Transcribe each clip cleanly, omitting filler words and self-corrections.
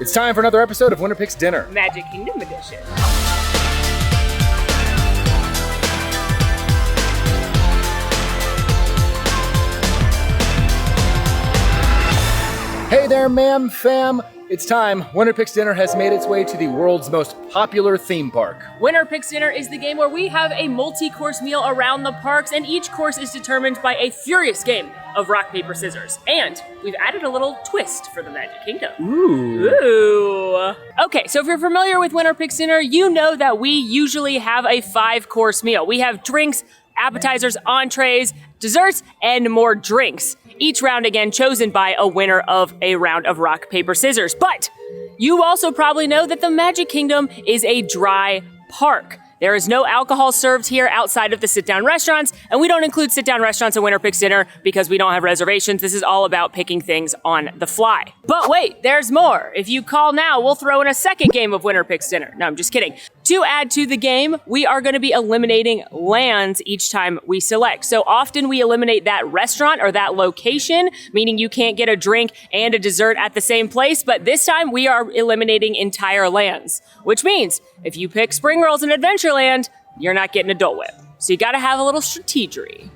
It's time for another episode of Winter Picks Dinner. Magic Kingdom Edition. Hey there, ma'am, fam. It's time. Winter Picks Dinner has made its way to the world's most popular theme park. Winter Picks Dinner is the game where we have a multi-course meal around the parks, and each course is determined by a furious game of rock, paper, scissors. And we've added a little twist for the Magic Kingdom. Ooh. Okay, so if you're familiar with Winter Picks Dinner, you know that we usually have a 5-course meal. We have drinks, appetizers, entrees, desserts, and more drinks. Each round, again, chosen by a winner of a round of rock, paper, scissors. But you also probably know that the Magic Kingdom is a dry park. There is no alcohol served here outside of the sit-down restaurants, and we don't include sit-down restaurants in Winter Picks Dinner because we don't have reservations. This is all about picking things on the fly. But wait, there's more. If you call now, we'll throw in a second game of Winter Picks Dinner. No, I'm just kidding. To add to the game, we are going to be eliminating lands each time we select. So often we eliminate that restaurant or that location, meaning you can't get a drink and a dessert at the same place. But this time we are eliminating entire lands, which means if you pick spring rolls in Adventureland, you're not getting a Dole Whip. So you got to have a little strategery.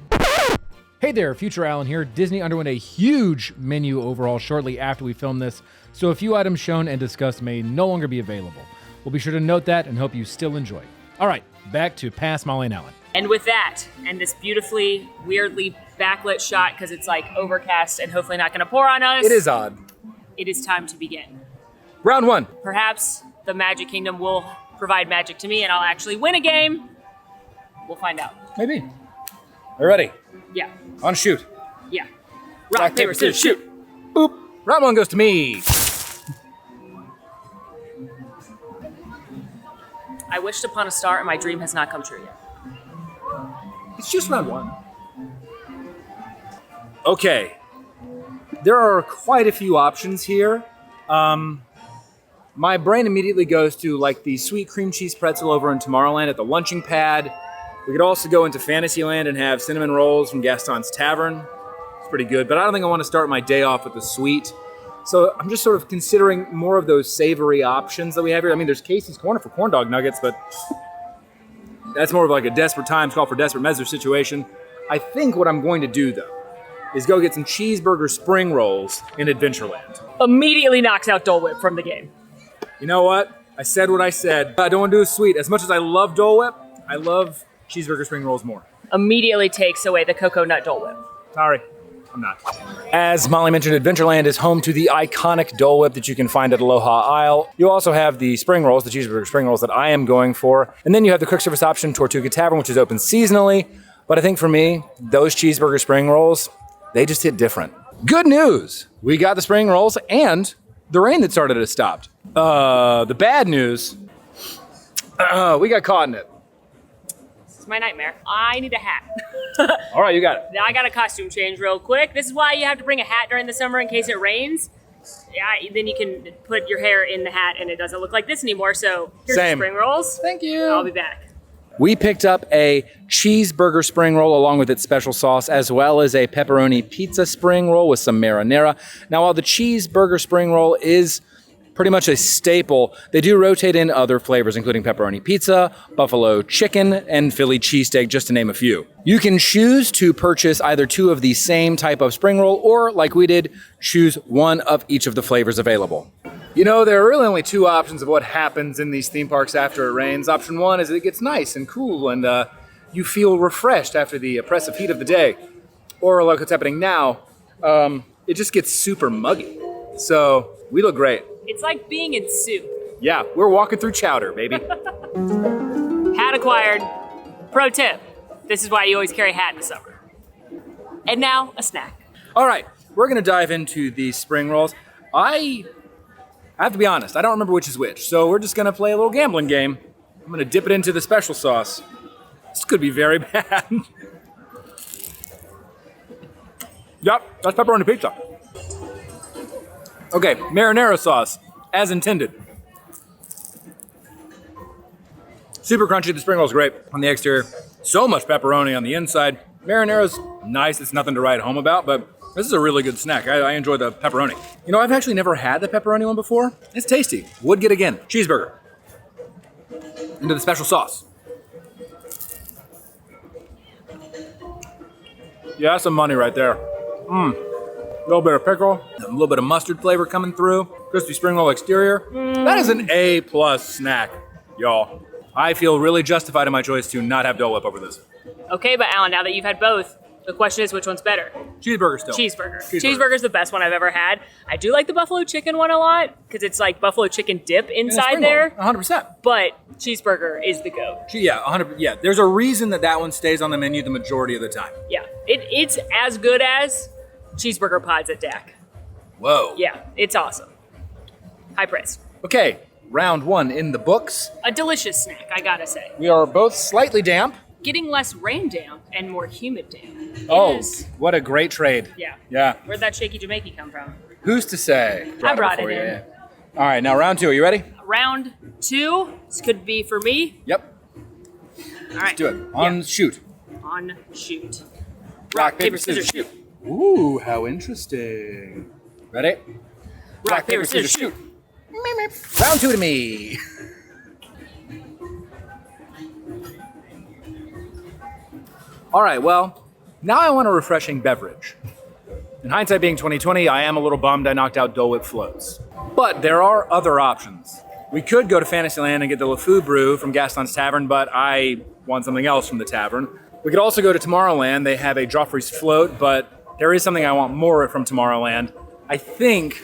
Hey there, Future Alan here. Disney underwent a huge menu overhaul shortly after we filmed this, so a few items shown and discussed may no longer be available. We'll be sure to note that and hope you still enjoy. All right, back to Past Molly and Alan. And with that, and this beautifully, weirdly backlit shot, because it's like overcast and hopefully not going to pour on us. It is odd. It is time to begin. Round one. Perhaps the Magic Kingdom will provide magic to me and I'll actually win a game. We'll find out. Maybe. Are you ready? Yeah. On shoot. Yeah. Rock, paper, scissors, shoot. Boop. Round one goes to me. I wished upon a star and my dream has not come true yet. It's just round one. Okay. There are quite a few options here. My brain immediately goes to like the sweet cream cheese pretzel over in Tomorrowland at the lunching pad. We could also go into Fantasyland and have cinnamon rolls from Gaston's Tavern. It's pretty good, but I don't think I want to start my day off with the sweet. So I'm just sort of considering more of those savory options that we have here. I mean, there's Casey's Corner for corn dog nuggets, but that's more of like a desperate times call for desperate measures situation. I think what I'm going to do, though, is go get some cheeseburger spring rolls in Adventureland. Immediately knocks out Dole Whip from the game. You know what? I said what I said. I don't want to do a sweet. As much as I love Dole Whip, I love cheeseburger spring rolls more. Immediately takes away the cocoa nut Dole Whip. Sorry, I'm not. As Molly mentioned, Adventureland is home to the iconic Dole Whip that you can find at Aloha Isle. You also have the spring rolls, the cheeseburger spring rolls that I am going for. And then you have the quick service option, Tortuga Tavern, which is open seasonally. But I think for me, those cheeseburger spring rolls, they just hit different. Good news! We got the spring rolls and the rain that started has stopped. The bad news, we got caught in it. This is my nightmare. I need a hat. All right, you got it. Now I got a costume change real quick. This is why you have to bring a hat during the summer in case it rains. Yeah, then you can put your hair in the hat and it doesn't look like this anymore. So here's Same. the spring rolls. Thank you. I'll be back. We picked up a cheeseburger spring roll along with its special sauce, as well as a pepperoni pizza spring roll with some marinara. Now, while the cheeseburger spring roll is pretty much a staple, they do rotate in other flavors, including pepperoni pizza, buffalo chicken, and Philly cheesesteak, just to name a few. You can choose to purchase either two of the same type of spring roll, or like we did, choose one of each of the flavors available. You know, there are really only two options of what happens in these theme parks after it rains. Option one is it gets nice and cool and you feel refreshed after the oppressive heat of the day. Or like what's happening now, it just gets super muggy. So we look great. It's like being in soup. Yeah, we're walking through chowder, baby. Hat acquired. Pro tip, this is why you always carry a hat in the summer. And now, a snack. All right, we're gonna dive into these spring rolls. I have to be honest, I don't remember which is which, so we're just gonna play a little gambling game. I'm gonna dip it into the special sauce. This could be very bad. Yep, that's pepperoni pizza. Okay, marinara sauce, as intended. Super crunchy, the spring roll's great on the exterior. So much pepperoni on the inside. Marinara's nice, it's nothing to write home about, but This is a really good snack. I enjoy the pepperoni. You know, I've actually never had the pepperoni one before. It's tasty. Would get again. Cheeseburger. Into the special sauce. Yeah, that's some money right there. A little bit of pickle, a little bit of mustard flavor coming through. Crispy spring roll exterior. That is an A+ snack, y'all. I feel really justified in my choice to not have Dole Whip over this. Okay, but Alan, now that you've had both, the question is which one's better? Cheeseburger still. Cheeseburger. Cheeseburger's the best one I've ever had. I do like the buffalo chicken one a lot because it's like buffalo chicken dip inside there. 100%. But cheeseburger is the GOAT. Yeah, 100%. Yeah, there's a reason that one stays on the menu the majority of the time. Yeah, it's as good as cheeseburger pods at DAC. Whoa. Yeah, it's awesome. High praise. Okay, round 1 in the books. A delicious snack, I gotta say. We are both slightly damp. Getting less rain damp and more humid damp. What a great trade. Yeah. Yeah. Where'd that shaky Jamaica come from? Who's to say? I brought it for you, in. yeah. All right, now round 2. Are you ready? Round 2. This could be for me. Yep. All right. Do it. On shoot. On shoot. Rock, paper, scissors, shoot. Ooh, how interesting. Ready? Rock, paper, scissors, shoot. Round 2 to me. All right, well, now I want a refreshing beverage. In hindsight being 2020, I am a little bummed I knocked out Dole Whip floats. But there are other options. We could go to Fantasyland and get the LeFou brew from Gaston's Tavern, but I want something else from the tavern. We could also go to Tomorrowland. They have a Joffrey's float, but there is something I want more from Tomorrowland. I think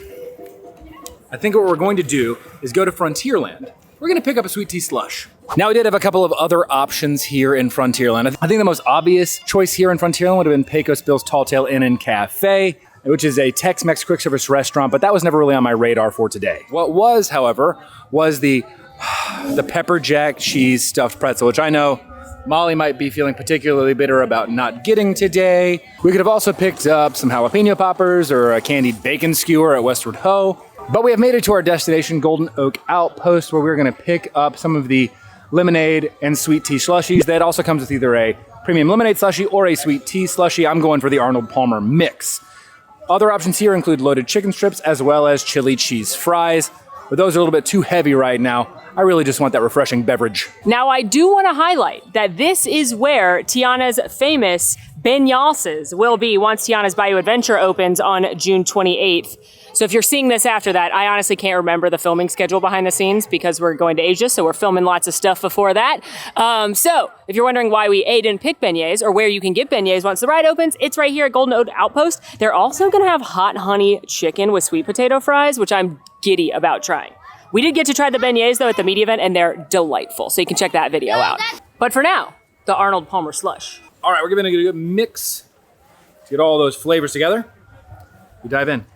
what we're going to do is go to Frontierland. We're gonna pick up a sweet tea slush. Now, we did have a couple of other options here in Frontierland. I think the most obvious choice here in Frontierland would have been Pecos Bill's Tall Tale Inn and Cafe, which is a Tex-Mex quick service restaurant, but that was never really on my radar for today. What was, however, was the pepper jack cheese stuffed pretzel, which I know Molly might be feeling particularly bitter about not getting today. We could have also picked up some jalapeno poppers or a candied bacon skewer at Westward Ho. But we have made it to our destination, Golden Oak Outpost, where we're gonna pick up some of the lemonade and sweet tea slushies. That also comes with either a premium lemonade slushie or a sweet tea slushie. I'm going for the Arnold Palmer mix. Other options here include loaded chicken strips as well as chili cheese fries. But those are a little bit too heavy right now. I really just want that refreshing beverage. Now, I do want to highlight that this is where Tiana's famous beignasses will be once Tiana's Bayou Adventure opens on June 28th. So if you're seeing this after that, I honestly can't remember the filming schedule behind the scenes because we're going to Asia, so we're filming lots of stuff before that. So if you're wondering why we didn't pick beignets or where you can get beignets once the ride opens, it's right here at Golden Oak Outpost. They're also going to have hot honey chicken with sweet potato fries, which I'm giddy about trying. We did get to try the beignets, though, at the media event, and they're delightful, so you can check that video out. But for now, the Arnold Palmer slush. All right, we're gonna get a good mix to get all those flavors together. We dive in.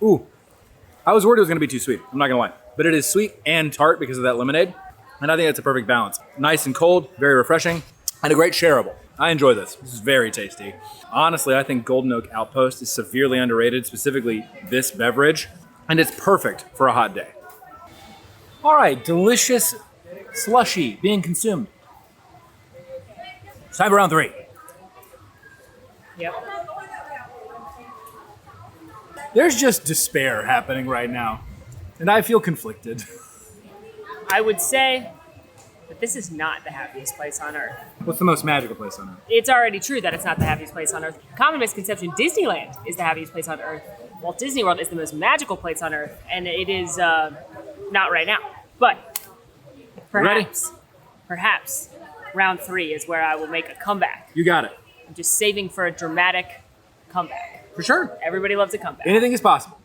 Ooh, I was worried it was gonna be too sweet, I'm not gonna lie. But it is sweet and tart because of that lemonade, and I think that's a perfect balance. Nice and cold, very refreshing, and a great shareable. I enjoy this. This is very tasty. Honestly, I think Golden Oak Outpost is severely underrated, specifically this beverage, and it's perfect for a hot day. All right, delicious slushie being consumed. It's time for round 3. Yep. There's just despair happening right now, and I feel conflicted. I would say that this is not the happiest place on earth. What's the most magical place on earth? It's already true that it's not the happiest place on earth. Common misconception, Disneyland is the happiest place on earth. Walt Disney World is the most magical place on earth, and it is not right now. But perhaps round 3 is where I will make a comeback. You got it. I'm just saving for a dramatic comeback. For sure. Everybody loves a comeback. Anything is possible.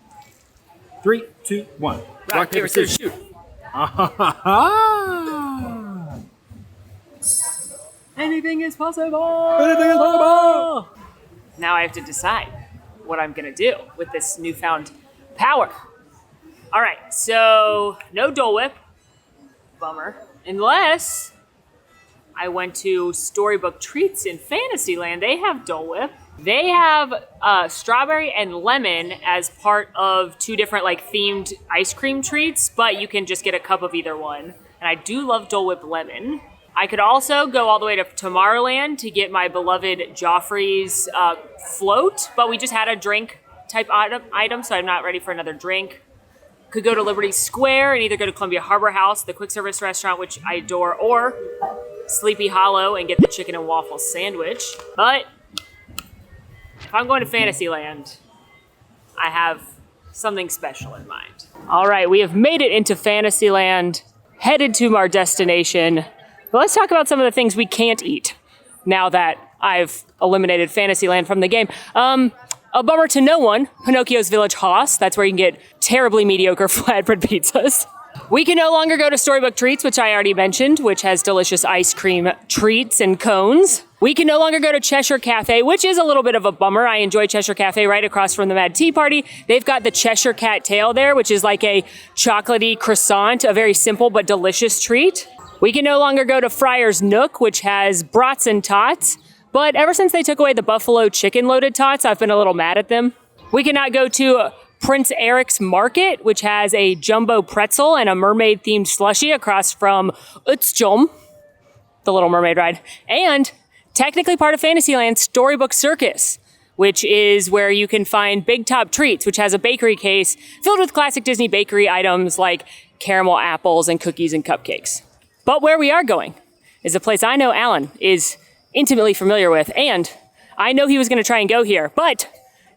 3, 2, 1. Rock, paper, scissors, shoot. Anything is possible. Anything is possible. Now I have to decide what I'm going to do with this newfound power. All right, so no Dole Whip. Bummer. Unless I went to Storybook Treats in Fantasyland. They have Dole Whip. They have strawberry and lemon as part of 2 different themed ice cream treats, but you can just get a cup of either one. And I do love Dole Whip lemon. I could also go all the way to Tomorrowland to get my beloved Joffrey's float, but we just had a drink type item, so I'm not ready for another drink. Could go to Liberty Square and either go to Columbia Harbor House, the quick service restaurant, which I adore, or Sleepy Hollow and get the chicken and waffle sandwich. But if I'm going to Fantasyland, I have something special in mind. All right, we have made it into Fantasyland, headed to our destination. But let's talk about some of the things we can't eat now that I've eliminated Fantasyland from the game. A bummer to no one, Pinocchio's Village Haas. That's where you can get terribly mediocre flatbread pizzas. We can no longer go to Storybook Treats, which I already mentioned, which has delicious ice cream treats and cones. We can no longer go to Cheshire Cafe, which is a little bit of a bummer. I enjoy Cheshire Cafe right across from the Mad Tea Party. They've got the Cheshire Cat Tail there, which is like a chocolatey croissant, a very simple but delicious treat. We can no longer go to Friar's Nook, which has brats and tots. But ever since they took away the buffalo chicken loaded tots, I've been a little mad at them. We cannot go to Prince Eric's Market, which has a jumbo pretzel and a mermaid themed slushie across from Utsjom, the Little Mermaid ride. And technically part of Fantasyland, Storybook Circus, which is where you can find Big Top Treats, which has a bakery case filled with classic Disney bakery items like caramel apples and cookies and cupcakes. But where we are going is a place I know Alan is intimately familiar with, and I know he was going to try and go here, but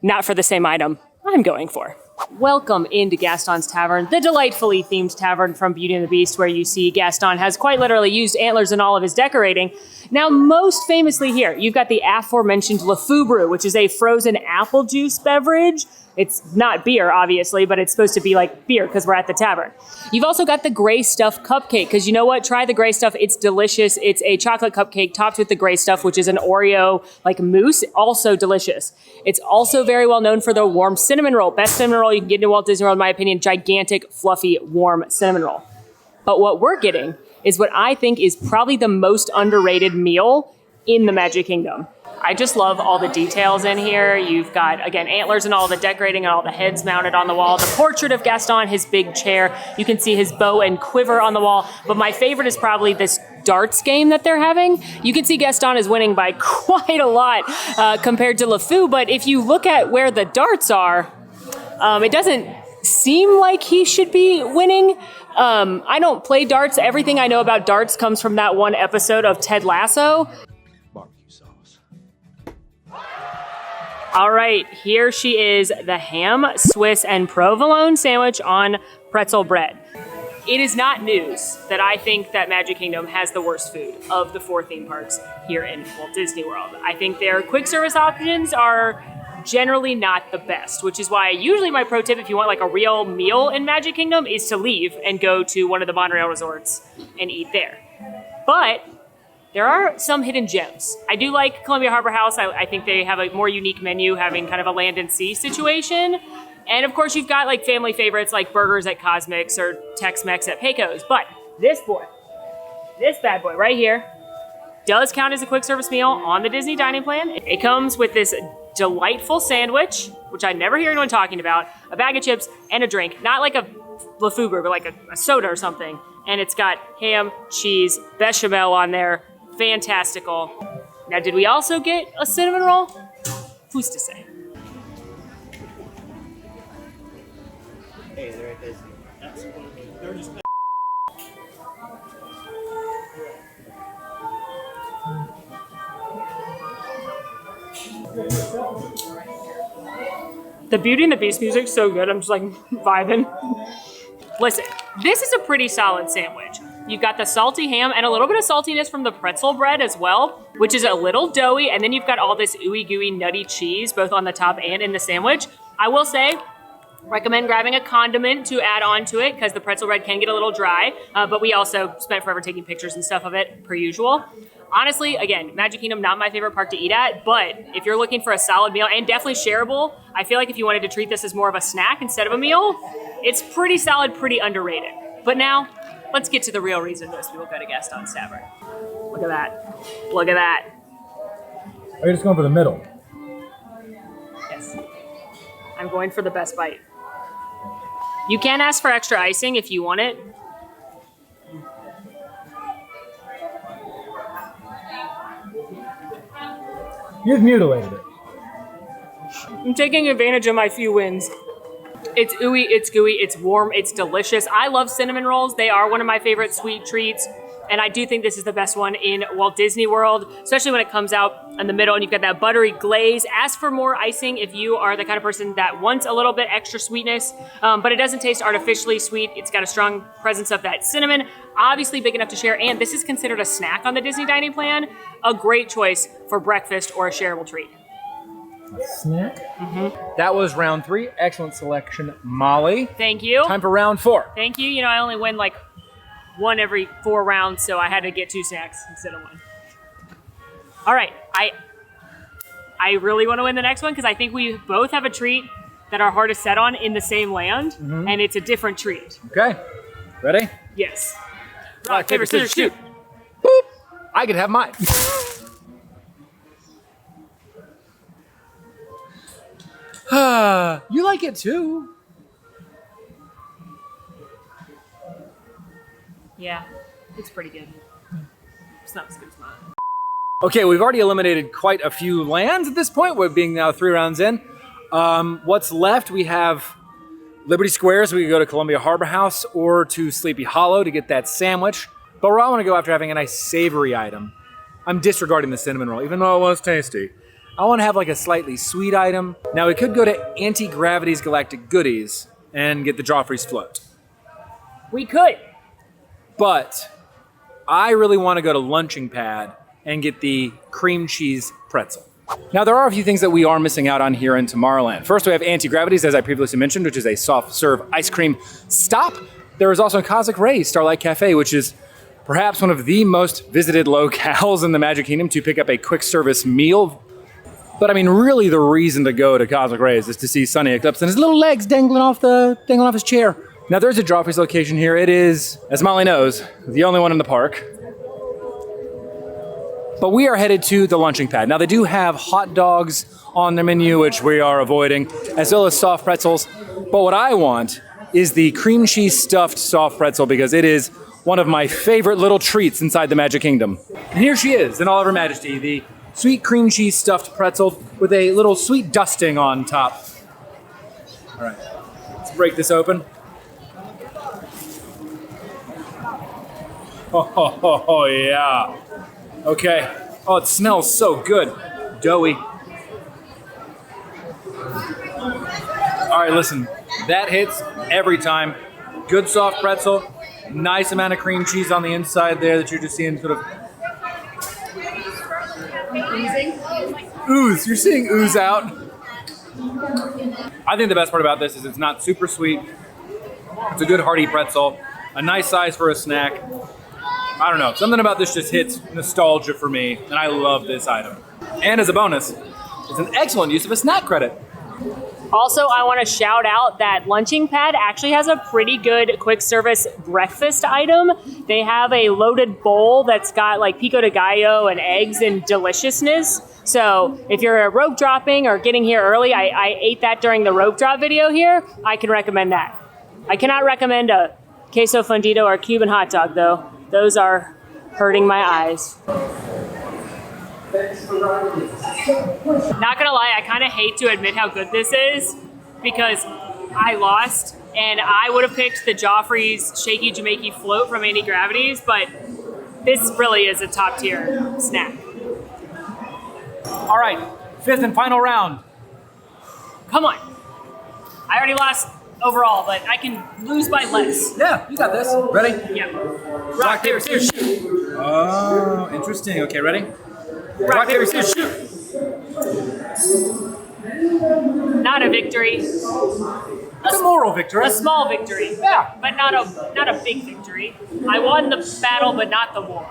not for the same item I'm going for. Welcome into Gaston's Tavern, the delightfully themed tavern from Beauty and the Beast, where you see Gaston has quite literally used antlers in all of his decorating. Now, most famously here, you've got the aforementioned Le Fou Brew, which is a frozen apple juice beverage. It's not beer, obviously, but it's supposed to be like beer because we're at the tavern. You've also got the gray stuff cupcake, because you know what? Try the gray stuff. It's delicious. It's a chocolate cupcake topped with the gray stuff, which is an Oreo like mousse. Also delicious. It's also very well known for the warm cinnamon roll. Best cinnamon roll you can get in Walt Disney World, in my opinion. Gigantic, fluffy, warm cinnamon roll. But what we're getting is what I think is probably the most underrated meal in the Magic Kingdom. I just love all the details in here. You've got, again, antlers and all the decorating and all the heads mounted on the wall. The portrait of Gaston, his big chair. You can see his bow and quiver on the wall. But my favorite is probably this darts game that they're having. You can see Gaston is winning by quite a lot compared to Le Fou. But if you look at where the darts are, it doesn't seem like he should be winning. I don't play darts. Everything I know about darts comes from that one episode of Ted Lasso. All right, here she is, the ham, Swiss, and provolone sandwich on pretzel bread. It is not news that I think that Magic Kingdom has the worst food of the 4 theme parks here in Walt Disney World. I think their quick service options are generally not the best, which is why usually my pro tip, if you want like a real meal in Magic Kingdom, is to leave and go to one of the monorail resorts and eat there. But there are some hidden gems. I do like Columbia Harbor House. I think they have a more unique menu, having kind of a land and sea situation. And of course, you've got like family favorites like burgers at Cosmic's or Tex-Mex at Pecos. But this bad boy right here, does count as a quick service meal on the Disney dining plan. It comes with this delightful sandwich, which I never hear anyone talking about, a bag of chips, and a drink. Not like a Le Fou Brew, but like a soda or something. And it's got ham, cheese, bechamel on there. Fantastical. Now, did we also get a cinnamon roll? Who's to say? Hey, there it is. The Beauty and the Beast music's so good, I'm just like vibing. Listen, this is a pretty solid sandwich. You've got the salty ham and a little bit of saltiness from the pretzel bread as well, which is a little doughy. And then you've got all this ooey gooey nutty cheese, both on the top and in the sandwich. I will say, recommend grabbing a condiment to add on to it because the pretzel bread can get a little dry. But we also spent forever taking pictures and stuff of it, per usual. Honestly, again, Magic Kingdom, not my favorite park to eat at, but if you're looking for a solid meal and definitely shareable, I feel like if you wanted to treat this as more of a snack instead of a meal, it's pretty solid, pretty underrated. But now, let's get to the real reason most people go to Gaston's Tavern. Look at that. Look at that. Are you just going for the middle? Yes. I'm going for the best bite. You can ask for extra icing if you want it. You've mutilated it. I'm taking advantage of my few wins. It's ooey, it's gooey, it's warm, it's delicious. I love cinnamon rolls. They are one of my favorite sweet treats. And I do think this is the best one in Walt Disney World, especially when it comes out in the middle and you've got that buttery glaze. Ask for more icing if you are the kind of person that wants a little bit extra sweetness, but it doesn't taste artificially sweet. It's got a strong presence of that cinnamon, obviously big enough to share, and this is considered a snack on the Disney dining plan. A great choice for breakfast or a shareable treat. Snack? That was round 3. Excellent selection, Molly. Thank you. Time for round 4. Thank you. You know, I only win like one every 4 rounds, so I had to get 2 snacks instead of 1. All right, I really want to win the next one because I think we both have a treat that are hard to set on in the same land, and it's a different treat. Okay, ready? Yes. Rock, paper, scissors, shoot. Boop. I could have mine. You like it too. Yeah, it's pretty good. It's not as good as mine. Okay, we've already eliminated quite a few lands at this point. We're being now 3 rounds in. What's left? We have Liberty Square, so we could go to Columbia Harbor House or to Sleepy Hollow to get that sandwich. But where I want to go after having a nice savory item, I'm disregarding the cinnamon roll, even though it was tasty. I want to have like a slightly sweet item. Now we could go to Anti-Gravity's Galactic Goodies and get the Joffrey's Float. We could. But I really want to go to Lunching Pad and get the cream cheese pretzel. Now there are a few things that we are missing out on here in Tomorrowland. First we have Anti-Gravity's, as I previously mentioned, which is a soft serve ice cream stop. There is also Cosmic Rays Starlight Cafe, which is perhaps one of the most visited locales in the Magic Kingdom to pick up a quick service meal. But I mean, really the reason to go to Cosmic Rays is to see Sunny Eclipse and his little legs dangling off his chair. Now there's a Joffrey's location here. It is, as Molly knows, the only one in the park. But we are headed to the Lunching Pad. Now they do have hot dogs on their menu, which we are avoiding, as well as soft pretzels. But what I want is the cream cheese stuffed soft pretzel because it is one of my favorite little treats inside the Magic Kingdom. And here she is in all of her majesty, the sweet cream cheese stuffed pretzel with a little sweet dusting on top. All right, let's break this open. Oh, yeah. Okay. Oh, it smells so good. Doughy. All right, listen. That hits every time. Good soft pretzel. Nice amount of cream cheese on the inside there that you're just seeing sort of ooze. You're seeing ooze out. I think the best part about this is it's not super sweet. It's a good hearty pretzel. A nice size for a snack. I don't know, something about this just hits nostalgia for me, and I love this item. And as a bonus, it's an excellent use of a snack credit. Also, I want to shout out that Lunching Pad actually has a pretty good quick service breakfast item. They have a loaded bowl that's got like pico de gallo and eggs and deliciousness. So if you're rope dropping or getting here early, I ate that during the rope drop video here, I can recommend that. I cannot recommend a queso fundido or Cuban hot dog though. Those are hurting my eyes. Not gonna lie, I kind of hate to admit how good this is because I lost and I would have picked the Joffrey's Shaky Jamaican Float from Anti-Gravity's, but this really is a top tier snack. All right, 5th and final round. Come on. I already lost overall, but I can lose by less. Yeah, you got this. Ready? Yeah. Rock, paper, scissors, shoot. Oh, interesting. Okay, ready? Rock, paper, scissors, shoot. Not a victory. It's a moral victory. A small victory. Yeah. But not a big victory. I won the battle, but not the war.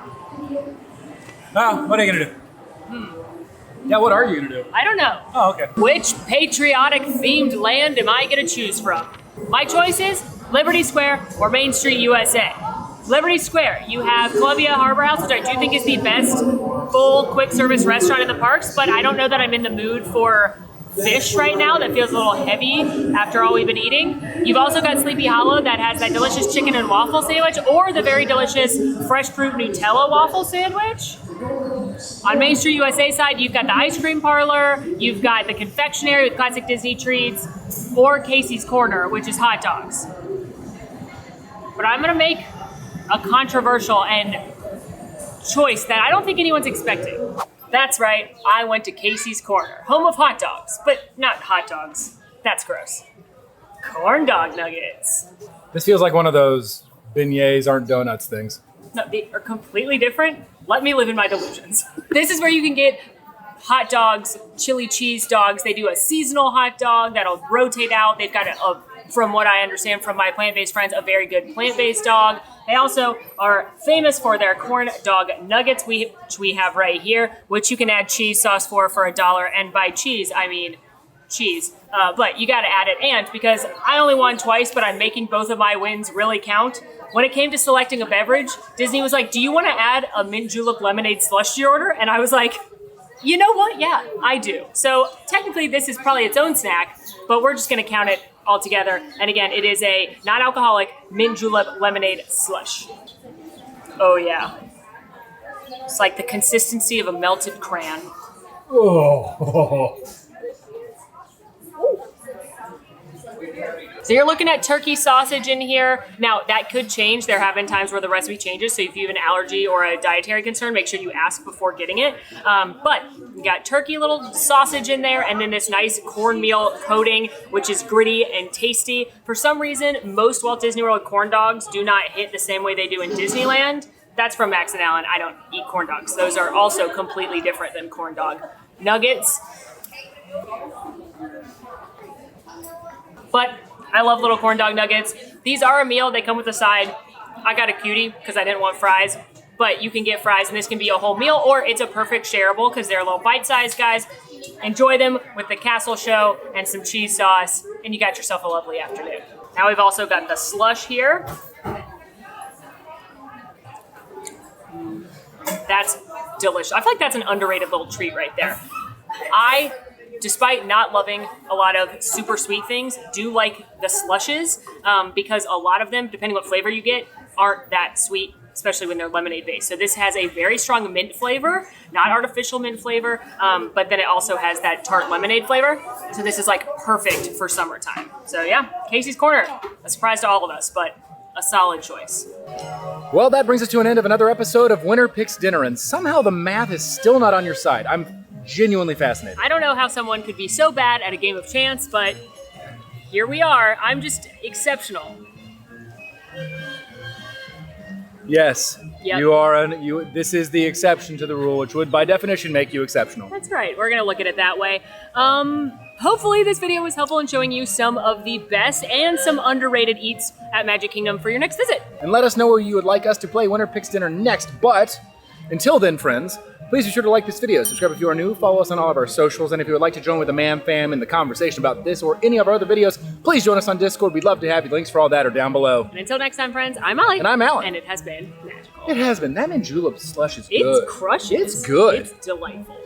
Oh, what are you gonna do? Yeah, what are you gonna do? I don't know. Oh, okay. Which patriotic themed land am I gonna choose from? My choice is Liberty Square or Main Street, USA. Liberty Square, you have Columbia Harbor House, which I do think is the best full quick service restaurant in the parks, but I don't know that I'm in the mood for fish right now. That feels a little heavy after all we've been eating. You've also got Sleepy Hollow that has that delicious chicken and waffle sandwich or the very delicious fresh fruit Nutella waffle sandwich. On Main Street USA side, you've got the ice cream parlor, you've got the confectionery with classic Disney treats, or Casey's Corner, which is hot dogs. But I'm gonna make a controversial and choice that I don't think anyone's expecting. That's right, I went to Casey's Corner, home of hot dogs, but not hot dogs. That's gross. Corn dog nuggets. This feels like one of those beignets aren't donuts things. No, they are completely different. Let me live in my delusions. This is where you can get hot dogs, chili cheese dogs. They do a seasonal hot dog that'll rotate out. They've got from what I understand from my plant-based friends, a very good plant-based dog. They also are famous for their corn dog nuggets, which we have right here, which you can add cheese sauce for $1. And by cheese, I mean cheese. But you gotta add it. And because I only won twice, but I'm making both of my wins really count, when it came to selecting a beverage, Disney was like, do you want to add a mint julep lemonade slush to your order? And I was like, you know what? Yeah, I do. So technically this is probably its own snack, but we're just going to count it all together. And again, it is a non-alcoholic mint julep lemonade slush. Oh yeah. It's like the consistency of a melted crayon. Oh. So you're looking at turkey sausage in here. Now, that could change. There have been times where the recipe changes, so if you have an allergy or a dietary concern, make sure you ask before getting it. But you got turkey little sausage in there, and then this nice cornmeal coating, which is gritty and tasty. For some reason, most Walt Disney World corn dogs do not hit the same way they do in Disneyland. That's from Max and Allen. I don't eat corn dogs. Those are also completely different than corn dog nuggets. But I love little corn dog nuggets. These are a meal. They come with a side. I got a cutie because I didn't want fries, but you can get fries and this can be a whole meal, or it's a perfect shareable because they're little bite-sized guys. Enjoy them with the castle show and some cheese sauce, and you got yourself a lovely afternoon. Now we've also got the slush here. That's delicious. I feel like that's an underrated little treat right there. Despite not loving a lot of super sweet things, do like the slushes because a lot of them, depending what flavor you get, aren't that sweet, especially when they're lemonade based. So this has a very strong mint flavor, not artificial mint flavor, but then it also has that tart lemonade flavor. So this is like perfect for summertime. So yeah, Casey's Corner, a surprise to all of us, but a solid choice. Well, that brings us to an end of another episode of Winner Picks Dinner, and somehow the math is still not on your side. I'm genuinely fascinated. I don't know how someone could be so bad at a game of chance, but here we are. I'm just exceptional. Yes, Yep. you are. This is the exception to the rule, which would, by definition, make you exceptional. That's right. We're gonna look at it that way. Hopefully this video was helpful in showing you some of the best and some underrated eats at Magic Kingdom for your next visit. And let us know where you would like us to play Winner Picks Dinner next. But until then, friends, please be sure to like this video, subscribe if you are new, follow us on all of our socials, and if you would like to join with the Man Fam in the conversation about this or any of our other videos, please join us on Discord. We'd love to have you. Links for all that are down below. And until next time, friends, I'm Molly. And I'm Alan. And it has been magical. It has been. That mint julep slush is good. It's crushes. It's good. It's delightful.